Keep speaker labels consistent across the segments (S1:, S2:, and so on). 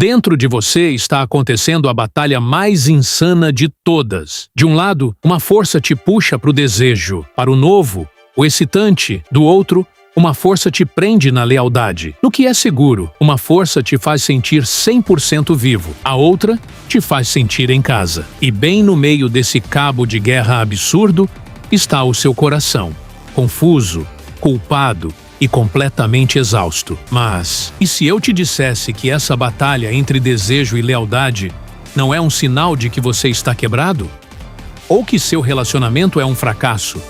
S1: Dentro de você está acontecendo a batalha mais insana de todas. De um lado, uma força te puxa para o desejo, para o novo, o excitante. Do outro, uma força te prende na lealdade, no que é seguro. Uma força te faz sentir 100% vivo, a outra te faz sentir em casa. E bem no meio desse cabo de guerra absurdo está o seu coração, confuso, culpado e completamente exausto. Mas, e se eu te dissesse que essa batalha entre desejo e lealdade não é um sinal de que você está quebrado? Ou que seu relacionamento é um fracasso?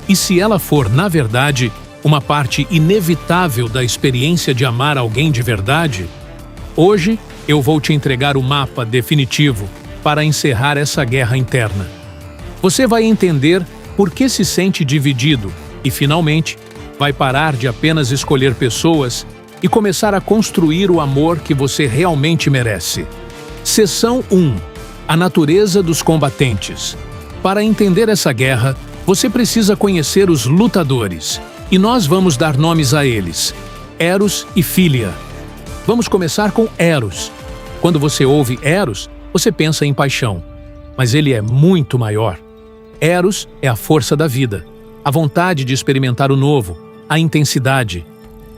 S1: E se ela for, na verdade, uma parte inevitável da experiência de amar alguém de verdade? Hoje, eu vou te entregar o mapa definitivo para encerrar essa guerra interna. Você vai entender por que se sente dividido e, finalmente, vai parar de apenas escolher pessoas e começar a construir o amor que você realmente merece. Seção 1. A natureza dos combatentes. Para entender essa guerra, você precisa conhecer os lutadores, e nós vamos dar nomes a eles: Eros e Filia. Vamos começar com Eros. Quando você ouve Eros, você pensa em paixão, mas ele é muito maior. Eros é a força da vida, a vontade de experimentar o novo, a intensidade.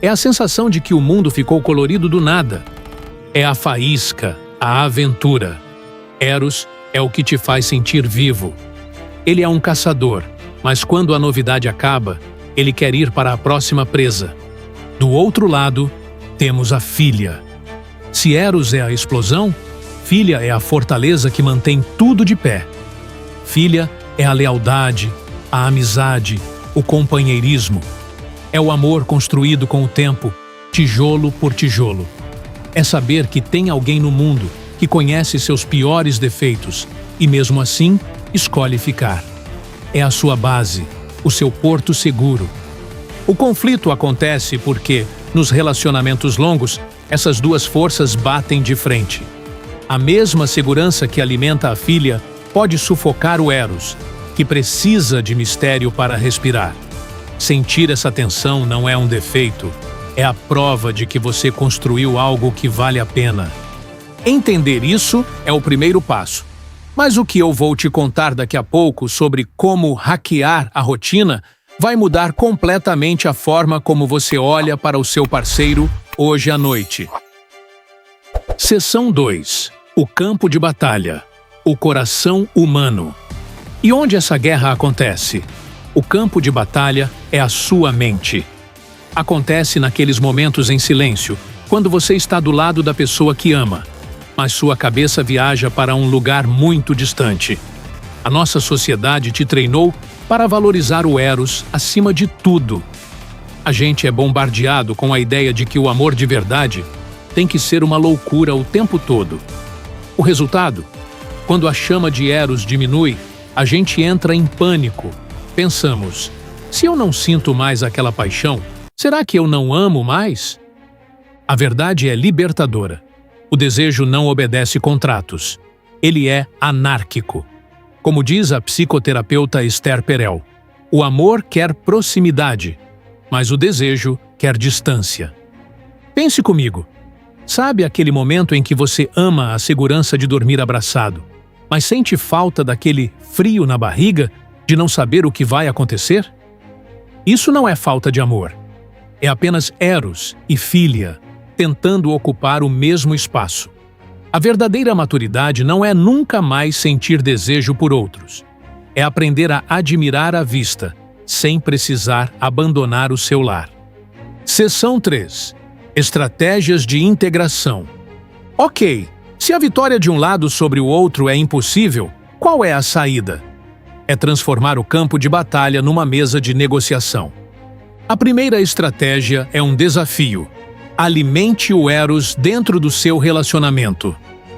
S1: É a sensação de que o mundo ficou colorido do nada. É a faísca, a aventura. Eros é o que te faz sentir vivo. Ele é um caçador, mas quando a novidade acaba, ele quer ir para a próxima presa. Do outro lado, temos a Filia. Se Eros é a explosão, Filia é a fortaleza que mantém tudo de pé. Filia é a lealdade, a amizade, o companheirismo. É o amor construído com o tempo, tijolo por tijolo. É saber que tem alguém no mundo que conhece seus piores defeitos e, mesmo assim, escolhe ficar. É a sua base, o seu porto seguro. O conflito acontece porque, nos relacionamentos longos, essas duas forças batem de frente. A mesma segurança que alimenta a Filia pode sufocar o Eros, que precisa de mistério para respirar. Sentir essa tensão não é um defeito, é a prova de que você construiu algo que vale a pena. Entender isso é o primeiro passo. Mas o que eu vou te contar daqui a pouco sobre como hackear a rotina vai mudar completamente a forma como você olha para o seu parceiro hoje à noite. Seção 2. O campo de batalha. O coração humano. E onde essa guerra acontece? O campo de batalha é a sua mente. Acontece naqueles momentos em silêncio, quando você está do lado da pessoa que ama, mas sua cabeça viaja para um lugar muito distante. A nossa sociedade te treinou para valorizar o Eros acima de tudo. A gente é bombardeado com a ideia de que o amor de verdade tem que ser uma loucura o tempo todo. O resultado? Quando a chama de Eros diminui, a gente entra em pânico. Pensamos, se eu não sinto mais aquela paixão, será que eu não amo mais? A verdade é libertadora. O desejo não obedece contratos. Ele é anárquico. Como diz a psicoterapeuta Esther Perel, o amor quer proximidade, mas o desejo quer distância. Pense comigo. Sabe aquele momento em que você ama a segurança de dormir abraçado, mas sente falta daquele frio na barriga de não saber o que vai acontecer? Isso não é falta de amor. É apenas Eros e Filia tentando ocupar o mesmo espaço. A verdadeira maturidade não é nunca mais sentir desejo por outros. É aprender a admirar à vista, sem precisar abandonar o seu lar. Seção 3. Estratégias de integração. Ok, se a vitória de um lado sobre o outro é impossível, qual é a saída? É transformar o campo de batalha numa mesa de negociação. A primeira estratégia é um desafio. Alimente o Eros dentro do seu relacionamento.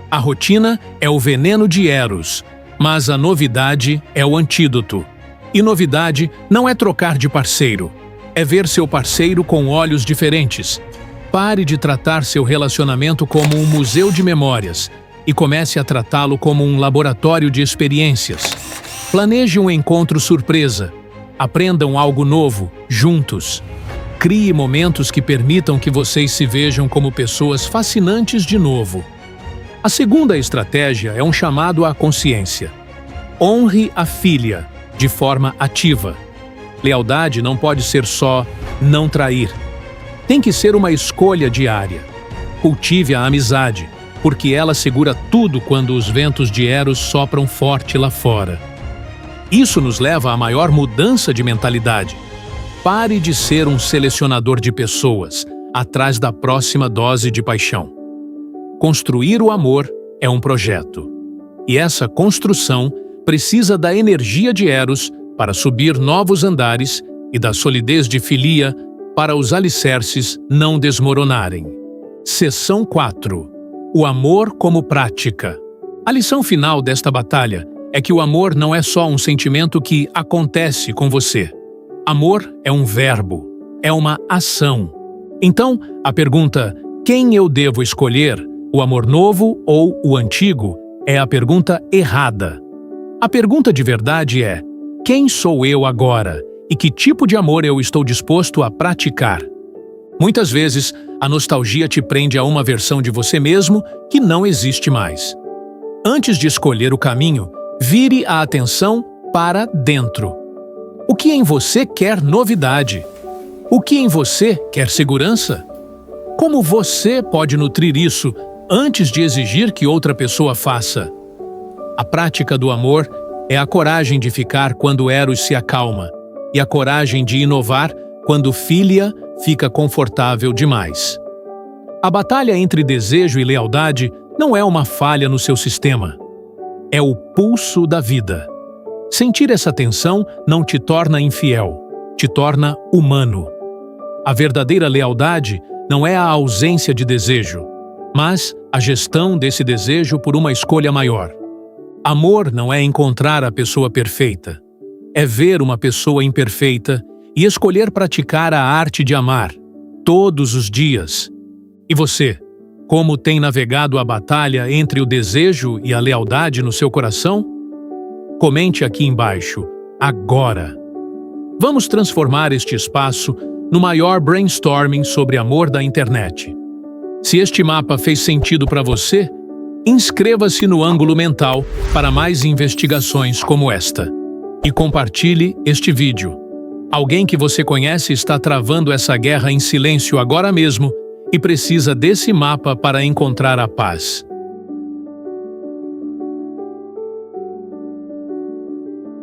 S1: A rotina é o veneno de Eros, mas a novidade é o antídoto. E novidade não é trocar de parceiro, é ver seu parceiro com olhos diferentes. Pare de tratar seu relacionamento como um museu de memórias e comece a tratá-lo como um laboratório de experiências. Planeje um encontro surpresa. Aprendam algo novo, juntos. Crie momentos que permitam que vocês se vejam como pessoas fascinantes de novo. A segunda estratégia é um chamado à consciência. Honre a filha de forma ativa. Lealdade não pode ser só não trair. Tem que ser uma escolha diária. Cultive a amizade, porque ela segura tudo quando os ventos de Eros sopram forte lá fora. Isso nos leva à maior mudança de mentalidade. Pare de ser um selecionador de pessoas, atrás da próxima dose de paixão. Construir o amor é um projeto. E essa construção precisa da energia de Eros para subir novos andares e da solidez de Filia para os alicerces não desmoronarem. Seção 4. O amor como prática. A lição final desta batalha é que o amor não é só um sentimento que acontece com você. Amor é um verbo, é uma ação. Então, a pergunta "quem eu devo escolher, o amor novo ou o antigo?" é a pergunta errada. A pergunta de verdade é: quem sou eu agora e que tipo de amor eu estou disposto a praticar? Muitas vezes, a nostalgia te prende a uma versão de você mesmo que não existe mais. Antes de escolher o caminho, vire a atenção para dentro. O que em você quer novidade? O que em você quer segurança? Como você pode nutrir isso antes de exigir que outra pessoa faça? A prática do amor é a coragem de ficar quando Eros se acalma e a coragem de inovar quando Filia fica confortável demais. A batalha entre desejo e lealdade não é uma falha no seu sistema. É o pulso da vida. Sentir essa tensão não te torna infiel, te torna humano. A verdadeira lealdade não é a ausência de desejo, mas a gestão desse desejo por uma escolha maior. Amor não é encontrar a pessoa perfeita. É ver uma pessoa imperfeita e escolher praticar a arte de amar, todos os dias. E você, como tem navegado a batalha entre o desejo e a lealdade no seu coração? Comente aqui embaixo, agora. Vamos transformar este espaço no maior brainstorming sobre amor da internet. Se este mapa fez sentido para você, inscreva-se no ângulo mental para mais investigações como esta. E compartilhe este vídeo. Alguém que você conhece está travando essa guerra em silêncio agora mesmo e precisa desse mapa para encontrar a paz.